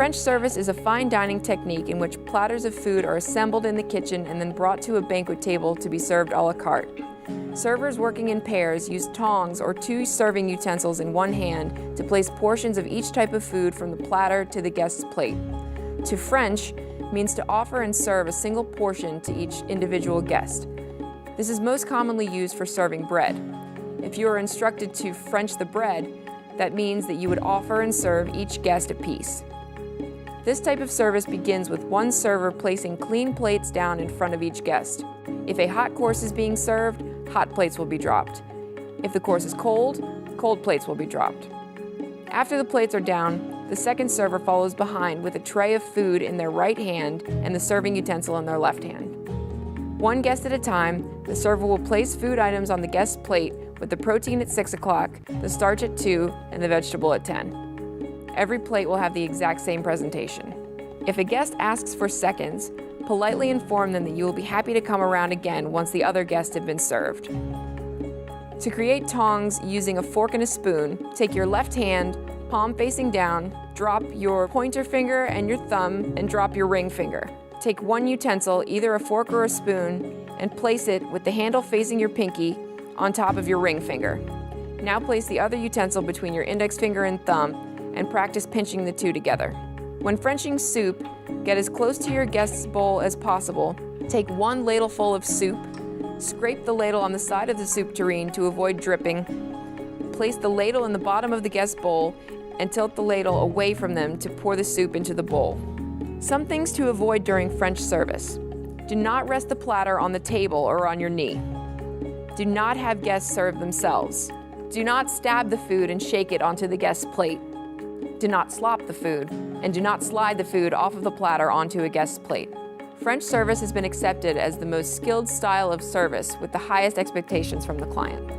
French service is a fine dining technique in which platters of food are assembled in the kitchen and then brought to a banquet table to be served a la carte. Servers working in pairs use tongs or 2 serving utensils in one hand to place portions of each type of food from the platter to the guest's plate. To French means to offer and serve a single portion to each individual guest. This is most commonly used for serving bread. If you are instructed to French the bread, that means that you would offer and serve each guest a piece. This type of service begins with one server placing clean plates down in front of each guest. If a hot course is being served, hot plates will be dropped. If the course is cold, cold plates will be dropped. After the plates are down, the second server follows behind with a tray of food in their right hand and the serving utensil in their left hand. One guest at a time, the server will place food items on the guest's plate with the protein at 6 o'clock, the starch at 2, and the vegetable at 10. Every plate will have the exact same presentation. If a guest asks for seconds, politely inform them that you will be happy to come around again once the other guests have been served. To create tongs using a fork and a spoon, take your left hand, palm facing down, drop your pointer finger and your thumb, and drop your ring finger. Take one utensil, either a fork or a spoon, and place it with the handle facing your pinky on top of your ring finger. Now place the other utensil between your index finger and thumb and practice pinching the two together. When Frenching soup, get as close to your guest's bowl as possible. Take one ladleful of soup, scrape the ladle on the side of the soup tureen to avoid dripping, place the ladle in the bottom of the guest's bowl, and tilt the ladle away from them to pour the soup into the bowl. Some things to avoid during French service. Do not rest the platter on the table or on your knee. Do not have guests serve themselves. Do not stab the food and shake it onto the guest's plate. Do not slop the food, and do not slide the food off of the platter onto a guest's plate. French service has been accepted as the most skilled style of service with the highest expectations from the client.